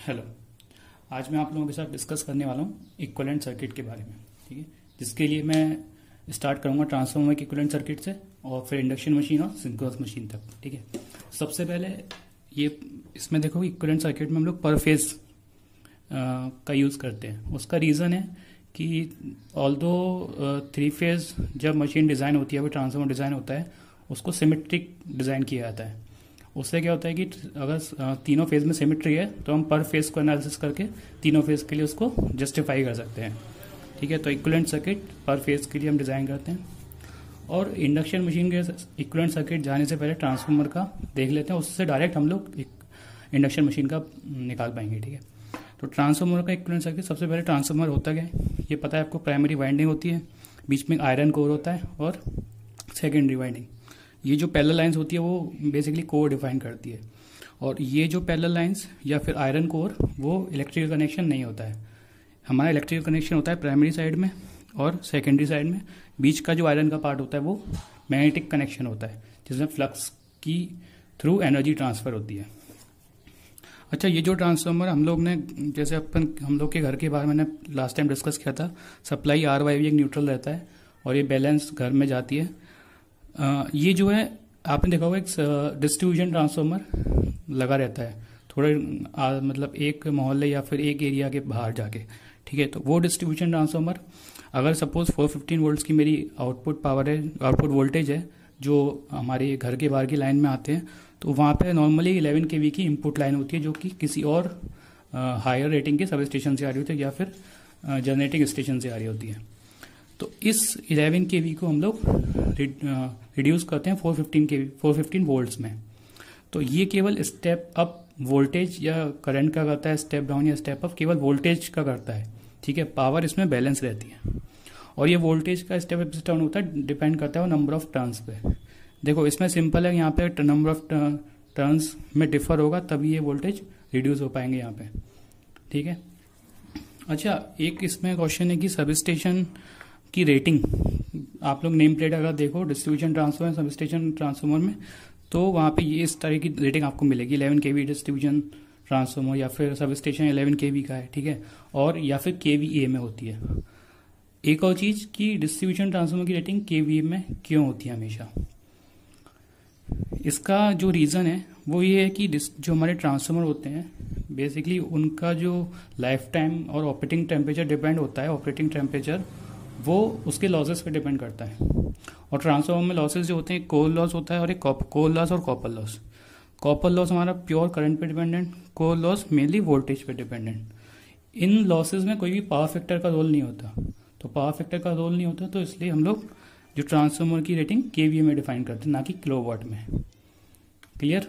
Hello. आज मैं आप लोगों के साथ डिस्कस करने वाला हूँ इक्विवेलेंट सर्किट के बारे में। ठीक है, जिसके लिए मैं स्टार्ट करूँगा ट्रांसफार्मर के इक्विवेलेंट सर्किट से और फिर इंडक्शन मशीन और सिंक्रोनस मशीन तक। ठीक है, सबसे पहले ये इसमें देखो इक्विवेलेंट सर्किट में हम लोग पर फेज का यूज़ करते हैं। उसका रीज़न है कि ऑल्दो 3 फेज जब मशीन डिज़ाइन होती है, वो ट्रांसफार्मर डिज़ाइन होता है, उसको सिमेट्रिक डिज़ाइन किया जाता है। उससे क्या होता है कि अगर तीनों फेज में सिमेट्री है तो हम पर फेज को एनालिसिस करके तीनों फेज के लिए उसको जस्टिफाई कर सकते हैं। ठीक है, तो इक्विवेलेंट सर्किट पर फेज के लिए हम डिज़ाइन करते हैं। और इंडक्शन मशीन के इक्विवेलेंट सर्किट जाने से पहले ट्रांसफार्मर का देख लेते हैं, उससे डायरेक्ट हम लोग इंडक्शन मशीन का निकाल पाएंगे। ठीक है, तो ट्रांसफार्मर का इक्विवेलेंट सर्किट, सबसे पहले ट्रांसफार्मर होता क्या है ये पता है आपको। प्राइमरी वाइंडिंग होती है, बीच में आयरन कोर होता है, और सेकेंडरी वाइंडिंग। ये जो पैरेलल लाइंस होती है वो बेसिकली कोर डिफाइन करती है, और ये जो पैरेलल लाइंस या फिर आयरन कोर वो इलेक्ट्रिकल कनेक्शन नहीं होता है। हमारा इलेक्ट्रिकल कनेक्शन होता है प्राइमरी साइड में और सेकेंडरी साइड में। बीच का जो आयरन का पार्ट होता है वो मैग्नेटिक कनेक्शन होता है, जिसमें फ्लक्स की थ्रू एनर्जी ट्रांसफर होती है। अच्छा, ये जो ट्रांसफार्मर हम लोग ने, जैसे हम लोग के घर के बाहर मैंने लास्ट टाइम डिस्कस किया था, सप्लाई RYV एक न्यूट्रल रहता है और ये बैलेंस घर में जाती है। ये जो है आपने देखा होगा एक डिस्ट्रीब्यूशन ट्रांसफार्मर लगा रहता है थोड़े मतलब एक मोहल्ले या फिर एक एरिया के बाहर जाके। ठीक है, तो वो डिस्ट्रीब्यूशन ट्रांसफार्मर अगर सपोज 415 वोल्ट्स की मेरी आउटपुट पावर है, आउटपुट वोल्टेज है, जो हमारे घर के बाहर की लाइन में आते हैं, तो वहाँ पे नॉर्मली 11 kV की इनपुट लाइन होती है, जो कि किसी और हायर रेटिंग के सब स्टेशन से आ रही होती है या फिर जनरेटिंग स्टेशन से आ रही होती है। तो इस 11 kV को हम लोग रिड्यूस करते हैं 415 वोल्ट्स में। तो ये केवल स्टेप अप वोल्टेज या करंट का करता है, स्टेप डाउन या स्टेप अप केवल वोल्टेज का करता है। ठीक है, पावर इसमें बैलेंस रहती है। और ये वोल्टेज का स्टेप अप डाउन होता है, डिपेंड करता है नंबर ऑफ टर्न्स पे। देखो इसमें सिंपल है, यहाँ पे नंबर ऑफ टर्न्स में डिफर होगा तभी ये वोल्टेज रिड्यूस हो पाएंगे यहाँ पे। ठीक है, अच्छा एक इसमें क्वेश्चन है कि सब स्टेशन की रेटिंग, आप लोग नेम प्लेट अगर देखो distribution transformer sub station transformer में, तो वहाँ पे ये इस तरह की रेटिंग आपको मिलेगी। 11 kV डिस्ट्रीब्यूशन ट्रांसफार्मर या फिर सब स्टेशन 11 kV का है। ठीक है, और या फिर KVA में होती है। एक और चीज कि डिस्ट्रीब्यूशन ट्रांसफार्मर की रेटिंग KVA में क्यों होती है हमेशा, इसका जो रीज़न है वो ये है कि जो हमारे ट्रांसफार्मर होते हैं बेसिकली उनका जो लाइफ टाइम और ऑपरेटिंग टेम्परेचर डिपेंड होता है। ऑपरेटिंग टेम्परेचर वो उसके लॉसेस पे डिपेंड करता है। और ट्रांसफार्मर में लॉसेस जो होते हैं, कोर लॉस होता है और एक कोर लॉस और कॉपर लॉस। कॉपर लॉस हमारा प्योर करंट पे dependent, core loss mainly voltage पे डिपेंडेंट। इन लॉसेस में कोई भी पावर फैक्टर का रोल नहीं होता। तो पावर फैक्टर का रोल नहीं होता, तो इसलिए हम लोग जो ट्रांसफार्मर की रेटिंग KVA में डिफाइन करते हैं, ना कि किलोवाट में। क्लियर।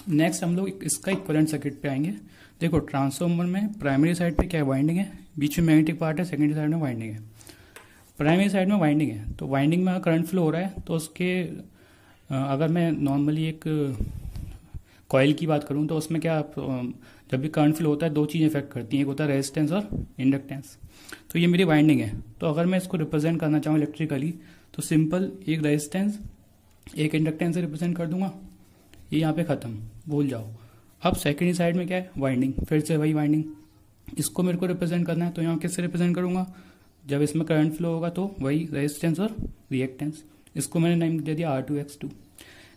नेक्स्ट हम लोग इसका इक्विवेलेंट सर्किट पे आएंगे। देखो ट्रांसफार्मर में प्राइमरी साइड पे क्या वाइंडिंग है, बीच में मैग्नेटिक पार्ट है, सेकेंडरी साइड में वाइंडिंग है। प्राइमरी साइड में वाइंडिंग है, तो वाइंडिंग में अगर करंट फ्लो हो रहा है तो उसके अगर मैं नॉर्मली एक कॉइल की बात करूं तो उसमें क्या जब भी करंट फ्लो होता है दो चीज़ें इफेक्ट करती हैं, एक होता है रेजिस्टेंस और इंडक्टेंस। तो ये मेरी वाइंडिंग है, तो अगर मैं इसको रिप्रेजेंट करना चाहूँ इलेक्ट्रिकली तो सिंपल एक रेजिस्टेंस एक इंडक्टेंस से रिप्रेजेंट कर दूंगा। ये यहाँ पे खत्म, भूल जाओ। अब सेकेंडरी साइड में क्या है, वाइंडिंग, फिर से वही वाइंडिंग। इसको मेरे को रिप्रेजेंट करना है तो यहाँ किससे रिप्रेजेंट करूंगा, जब इसमें करंट फ्लो होगा तो वही रेजिस्टेंस और रिएक्टेंस। इसको मैंने नाम दे दिया R2X2।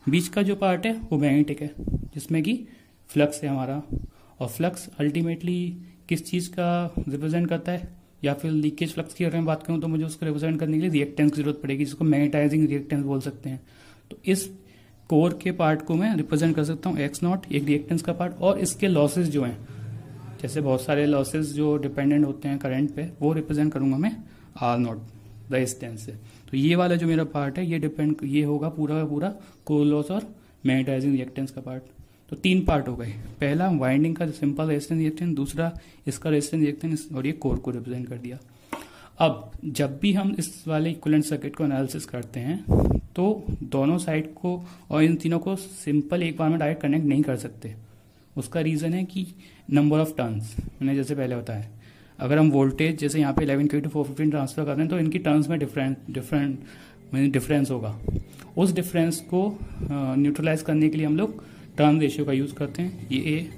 बीच का जो पार्ट है वो मैग्नेटिक है, जिसमें कि फ्लक्स है हमारा। और फ्लक्स अल्टीमेटली किस चीज़ का रिप्रेजेंट करता है, या फिर लीकेज फ्लक्स की अगर मैं बात करूँ तो मुझे उसको रिप्रेजेंट करने के लिए रिएक्टेंस की जरूरत पड़ेगी, जिसको मैग्नेटाइजिंग रिएक्टेंस बोल सकते हैं। तो इस कोर के पार्ट को मैं रिप्रेजेंट कर सकता हूँ X0, एक रिएक्टेंस का पार्ट। और इसके लॉसेज जो हैं, जैसे बहुत सारे लॉसेस जो डिपेंडेंट होते हैं करंट पे, वो रिप्रेजेंट करूंगा मैं R0 रेजिस्टेंस से। तो ये वाला जो मेरा पार्ट है ये होगा पूरा का पूरा कोर लॉस और मैग्नेटाइजिंग रिएक्टेंस का पार्ट। तो 3 पार्ट हो गए, पहला वाइंडिंग का सिंपल रेजिस्टेंस रिएक्टेंस, दूसरा इसका रेजिस्टेंस रिएक्टेंस, और ये कोर को रिप्रेजेंट कर दिया। अब जब भी हम इस वाले इक्विवेलेंट सर्किट को एनालिसिस करते हैं तो दोनों साइड को और इन तीनों को सिंपल एक बार में डायरेक्ट कनेक्ट नहीं कर सकते। उसका रीज़न है कि नंबर ऑफ टर्न्स, मैंने जैसे पहले बताया, अगर हम वोल्टेज जैसे यहाँ पे 11 kV to 415 ट्रांसफर कर रहे हैं तो इनकी टर्न्स में डिफरेंस होगा। उस डिफरेंस को न्यूट्रलाइज करने के लिए हम लोग टर्न रेशियो का यूज़ करते हैं। ये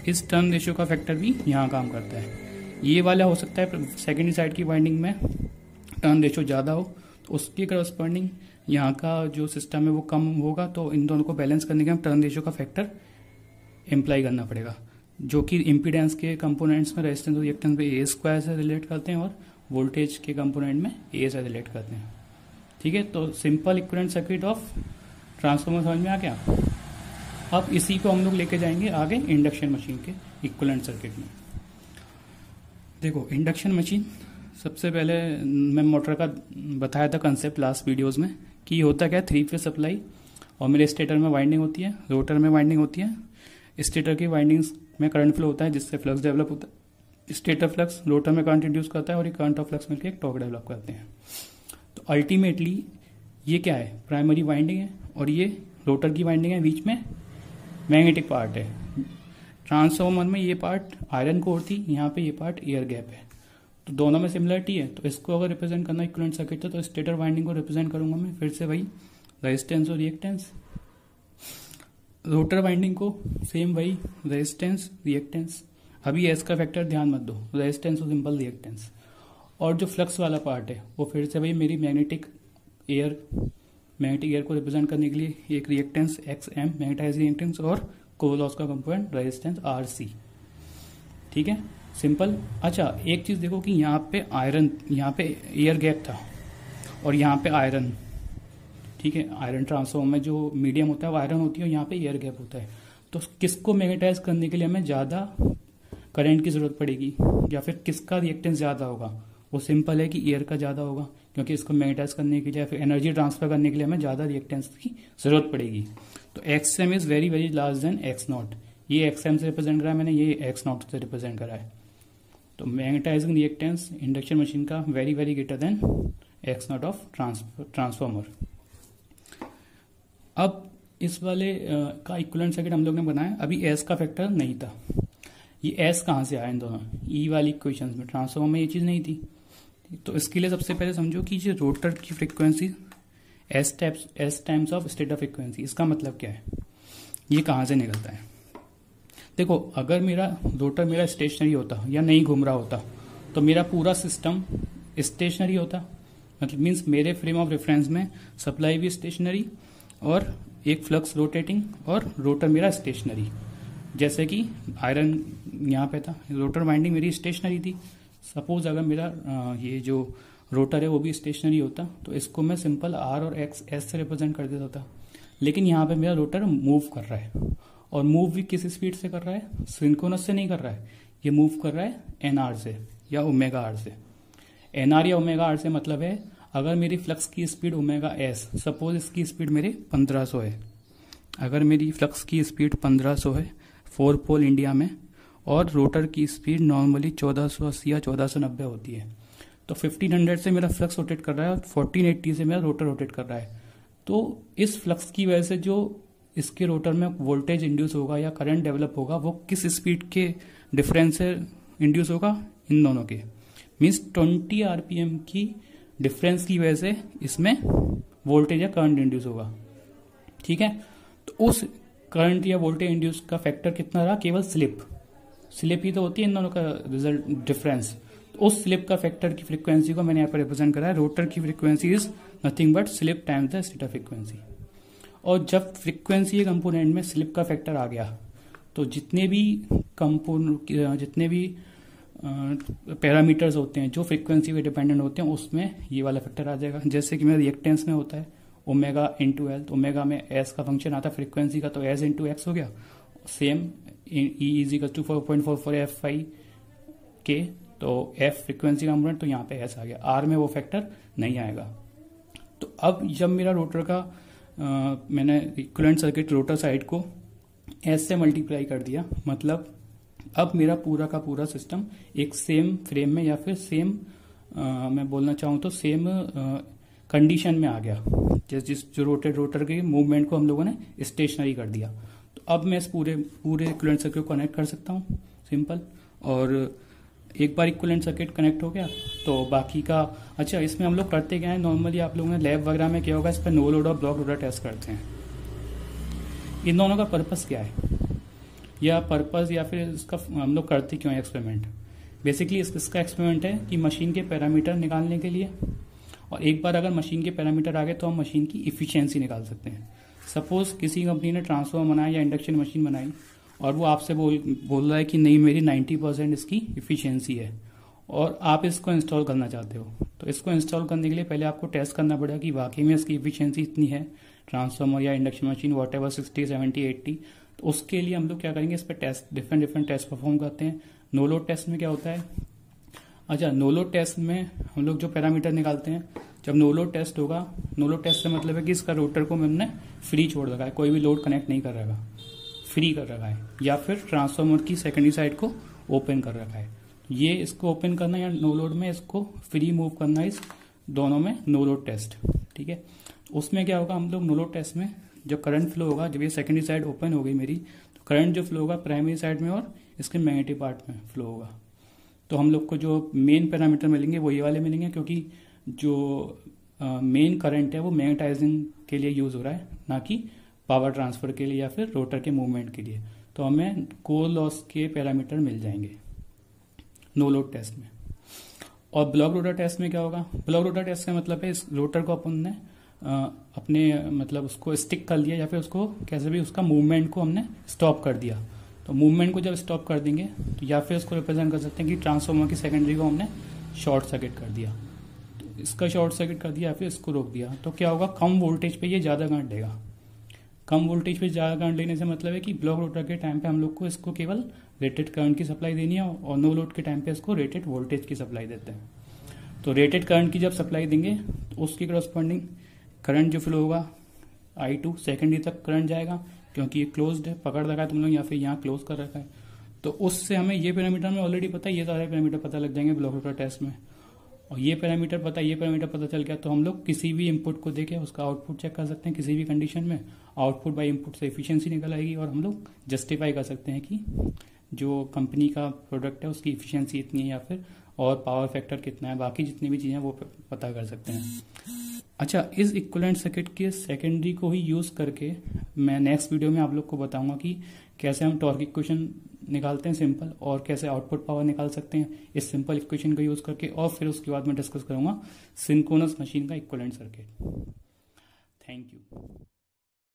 इस टर्न रेशियो का फैक्टर भी यहाँ काम करता है। ये वाला हो सकता है सेकेंडरी साइड की वाइंडिंग में टर्न रेशियो ज़्यादा हो तो उसके करस्पॉन्डिंग यहाँ का जो सिस्टम है वो कम होगा, तो इन दोनों को बैलेंस करने के लिए टर्न रेशियो का फैक्टर इम्प्लाई करना पड़ेगा, जो कि इम्पीडेंस के कंपोनेंट्स में रेजिस्टेंस और रिएक्टेंस में ए स्क्वायर से रिलेट करते हैं और वोल्टेज के कंपोनेंट में ए से रिलेट करते हैं। ठीक है, तो simple equivalent circuit of transformer समझ में आ गया। अब इसी को हम लोग लेके जाएंगे आगे इंडक्शन मशीन के इक्विवेलेंट सर्किट में। देखो इंडक्शन मशीन, सबसे पहले मैं मोटर का बताया था कंसेप्ट लास्ट वीडियोस में कि होता क्या है, 3 फेज सप्लाई और मेरे स्टेटर में वाइंडिंग होती है, रोटर में वाइंडिंग होती है। स्टेटर की वाइंडिंग्स में करंट फ्लो होता है जिससे फ्लक्स डेवलप होता है। स्टेटर फ्लक्स रोटर में करंट इंड्यूस करता है और ये करंट और फ्लक्स मिलकर एक टॉर्क डेवलप करते हैं। तो अल्टीमेटली ये क्या है, प्राइमरी वाइंडिंग है और ये रोटर की वाइंडिंग है, बीच में मैग्नेटिक पार्ट है। ट्रांसफॉर्मर में ये पार्ट आयरन कोर थी, यहाँ पे ये पार्ट एयर गैप है, तो दोनों में सिमिलरिटी है। तो इसको अगर रिप्रेजेंट करना इक्विवेलेंट सर्किट तो स्टेटर वाइंडिंग को रिप्रेजेंट करूंगा मैं फिर से वही रेजिस्टेंस और रिएक्टेंस, रोटर वाइंडिंग को सेम वही रेजिस्टेंस रिएक्टेंस। अभी एस का फैक्टर ध्यान मत दो, रेजिस्टेंस और सिंपल रिएक्टेंस। और जो फ्लक्स वाला पार्ट है वो फिर से वही मेरी मैग्नेटिक एयर को रिप्रेजेंट करने के लिए एक रिएक्टेंस XM मैग्नेटाइज रिएक्टेंस और कोर लॉस का कंपोनेंट रेजिस्टेंस RC। ठीक है, सिंपल। अच्छा एक चीज देखो कि यहाँ पे एयर गैप था और यहाँ पे आयरन, ठीक है, आयरन ट्रांसफॉर्मर में जो मीडियम होता है वो आयरन होती है और यहाँ पे एयर गैप होता है। तो किसको मैग्नेटाइज करने के लिए हमें ज्यादा करंट की जरूरत पड़ेगी या फिर किसका रिएक्टेंस ज्यादा होगा? वो सिंपल है कि एयर का ज्यादा होगा, क्योंकि इसको मैग्नेटाइज करने के लिए फिर एनर्जी ट्रांसफर करने के लिए हमें ज्यादा रिएक्टेंस की जरूरत पड़ेगी। तो XM is very very large then X0। ये XM से रिप्रेजेंट करा है मैंने, ये X0 से रिप्रेजेंट करा है। तो मैग्नेटाइजिंग रिएक्टेंस इंडक्शन मशीन का very very greater than X0 of transformer. अब इस वाले का इक्विवेलेंट सर्किट हम लोग ने बनाया, अभी S का फैक्टर नहीं था। ये S कहाँ से आया इन दोनों ई वाली इक्वेशंस में? ट्रांसफॉर्मर में ये चीज नहीं थी। तो इसके लिए सबसे पहले समझो कि जो रोटर की frequency S times of stator frequency, इसका मतलब क्या है, ये कहाँ से निकलता है? देखो अगर मेरा रोटर मेरा स्टेशनरी होता या नहीं घूम रहा होता तो मेरा पूरा सिस्टम स्टेशनरी होता, मतलब मीन्स मेरे फ्रेम ऑफ रेफरेंस में सप्लाई भी स्टेशनरी और एक फ्लक्स रोटेटिंग और रोटर मेरा स्टेशनरी। जैसे कि आयरन यहाँ पे था, रोटर वाइंडिंग मेरी स्टेशनरी थी। सपोज अगर मेरा ये जो रोटर है वो भी स्टेशनरी होता तो इसको मैं सिंपल R और S से रिप्रेजेंट कर देता था। लेकिन यहाँ पे मेरा रोटर मूव कर रहा है और मूव भी किस स्पीड से कर रहा है? सिंक्रोनस से नहीं कर रहा है, ये मूव कर रहा है NR से या ओमेगा R से। NR या ओमेगा R से मतलब है अगर मेरी फ्लक्स की स्पीड ओमेगा S, सपोज इसकी स्पीड मेरे 1500 है, अगर मेरी फ्लक्स की स्पीड 1500 है 4 पोल इंडिया में और रोटर की स्पीड नॉर्मली 1480 या 1490 होती है, तो 1500 से मेरा फ्लक्स रोटेट कर रहा है और 1480 से मेरा रोटर रोटेट कर रहा है। तो इस फ्लक्स की वजह से जो इसके रोटर में वोल्टेज इंड्यूस होगा या करंट डेवलप होगा वो किस स्पीड के डिफरेंस से इंड्यूस होगा? इन दोनों के, मीन्स 20 RPM की डिफरेंस की वजह से इसमें वोल्टेज या करंट इंड्यूस होगा। ठीक है, तो उस करंट या वोल्टेज इंड्यूस का फैक्टर कितना रहा? केवल स्लिप ही तो होती है इन दोनों का रिजल्ट डिफरेंस। तो उस स्लिप का फैक्टर की फ्रीक्वेंसी को मैंने यहाँ पर रिप्रेजेंट करा है। रोटर की frequency is nothing but slip times the stator frequency. और जब फ्रीक्वेंसी के कंपोनेंट में स्लिप का फैक्टर आ गया तो जितने भी पैरामीटर्स होते हैं जो फ्रीक्वेंसी पे डिपेंडेंट होते हैं उसमें ये वाला फैक्टर आ जाएगा। जैसे कि मेरा रिएक्टेंस में होता है ओमेगा इंटू एल, तो ओमेगा में एस का फंक्शन आता है फ्रीक्वेंसी का, तो एस इंटू एक्स हो गया। Same E is equal to 4.44 F I के, तो एफ फ्रीक्वेंसी का कंपोनेंट, तो यहाँ पे एस आ गया। आर में वो फैक्टर नहीं आएगा। तो अब जब मेरा रोटर का मैंने इक्विवेलेंट सर्किट रोटर साइड को एस से मल्टीप्लाई कर दिया, मतलब अब मेरा पूरा का पूरा सिस्टम एक सेम फ्रेम में या फिर सेम मैं बोलना चाहूँ तो सेम कंडीशन में आ गया। जिस जो रोटर के मूवमेंट को हम लोगों ने स्टेशनरी कर दिया। तो अब मैं इस पूरे इक्विवेलेंट सर्किट को कनेक्ट कर सकता हूँ सिंपल। और एक बार इक्विवेलेंट सर्किट कनेक्ट हो गया तो बाकी का, अच्छा इसमें हम लोग करते क्या है, नॉर्मली आप लोगों ने लैब वगैरह में क्या होगा, इस पर नो लोड और ब्लॉक लोडर टेस्ट करते हैं। इन दोनों का पर्पस क्या है? या पर्पस या फिर इसका हम लोग करते क्यों है एक्सपेरिमेंट। बेसिकली इसका एक्सपेरिमेंट है कि मशीन के पैरामीटर निकालने के लिए, और एक बार अगर मशीन के पैरामीटर आ गए तो हम मशीन की इफिशियंसी निकाल सकते हैं। सपोज किसी कंपनी ने ट्रांसफॉर्मर बनाया या इंडक्शन मशीन बनाई और वो आपसे बोल रहा है कि नहीं मेरी 90% इसकी इफिशियंसी है, और आप इसको इंस्टॉल करना चाहते हो। तो इसको इंस्टॉल करने के लिए पहले आपको टेस्ट करना पड़ेगा कि वाकई में इसकी इफिशियंसी इतनी है, ट्रांसफॉर्मर या इंडक्शन मशीन वॉट एवर 60, 70, 80। तो उसके लिए हम लोग क्या करेंगे, इस पर टेस्ट डिफरेंट टेस्ट परफॉर्म करते हैं। नो लोड टेस्ट में क्या होता है, अच्छा नो लोड टेस्ट में हम लोग जो पैरामीटर निकालते हैं, जब नो लोड टेस्ट होगा, नो लोड टेस्ट का मतलब है कि इसका रोटर को हमने फ्री छोड़ रखा है, कोई भी लोड कनेक्ट नहीं कर रखा, फ्री कर रखा है, या फिर ट्रांसफॉर्मर की सेकेंडरी साइड को ओपन कर रखा है। ये इसको ओपन करना या नो लोड में इसको फ्री मूव करना, इस दोनों में नो लोड टेस्ट, ठीक है। उसमें क्या होगा, हम लोग नो लोड टेस्ट में जो करंट फ्लो होगा, जब ये सेकेंडरी साइड ओपन हो गई मेरी, तो करंट जो फ्लो होगा प्राइमरी साइड में और इसके मैग्नेटिक पार्ट में फ्लो होगा। तो हम लोग को जो मेन पैरामीटर मिलेंगे वो ये वाले मिलेंगे, क्योंकि जो मेन करंट है वो मैग्नेटाइजिंग के लिए यूज हो रहा है, ना कि पावर ट्रांसफर के लिए या फिर रोटर के मूवमेंट के लिए। तो हमें कोर लॉस के पैरामीटर मिल जाएंगे नो लोड टेस्ट में। और ब्लॉक रोटर टेस्ट में क्या होगा, ब्लॉक रोटर टेस्ट का मतलब है इस रोटर को अपन ने अपने मतलब उसको स्टिक कर लिया, या फिर उसको कैसे भी उसका मूवमेंट को हमने स्टॉप कर दिया। तो मूवमेंट को जब स्टॉप कर देंगे तो या फिर उसको रिप्रेजेंट कर सकते हैं कि ट्रांसफॉर्मर की सेकेंडरी को हमने शॉर्ट सर्किट कर दिया, तो इसका शॉर्ट सर्किट कर दिया या फिर इसको रोक दिया। तो क्या होगा, कम वोल्टेज पे ये ज्यादा करंट देगा। कम वोल्टेज पे ज्यादा करंट लेने से मतलब है कि ब्लॉक रोटर के टाइम पे हम लोग को इसको केवल रेटेड करंट की सप्लाई देनी है, और नो लोड के टाइम पे इसको रेटेड वोल्टेज की सप्लाई देते हैं। तो रेटेड करंट की जब सप्लाई देंगे तो उसकी करस्पॉन्डिंग करंट जो फ्लो होगा I2 सेकेंडरी तक करंट जाएगा, क्योंकि ये क्लोज्ड है, पकड़ रखा है तुम लोग, या फिर यहाँ क्लोज कर रखा है। तो उससे हमें ये पैरामीटर में ऑलरेडी पता है, ये सारे पैरामीटर पता लग जाएंगे ब्लॉक रोटर टेस्ट में, और ये पैरामीटर पता चल गया तो हम लोग किसी भी इनपुट को देके उसका आउटपुट चेक कर सकते हैं। किसी भी कंडीशन में आउटपुट बाय इनपुट से एफिशिएंसी निकल आएगी, और हम लोग जस्टिफाई कर सकते हैं कि जो कंपनी का प्रोडक्ट है उसकी एफिशिएंसी इतनी है, या फिर और पावर फैक्टर कितना है, बाकी जितनी भी चीजें वो पता कर सकते हैं। अच्छा, इस इक्विवेलेंट सर्किट के सेकेंडरी को ही यूज करके मैं नेक्स्ट वीडियो में आप लोग को बताऊंगा कि कैसे हम टॉर्क इक्वेशन निकालते हैं सिंपल, और कैसे आउटपुट पावर निकाल सकते हैं इस सिंपल इक्वेशन का यूज करके। और फिर उसके बाद मैं डिस्कस करूंगा सिंक्रोनस मशीन का इक्विवेलेंट सर्किट। Thank you.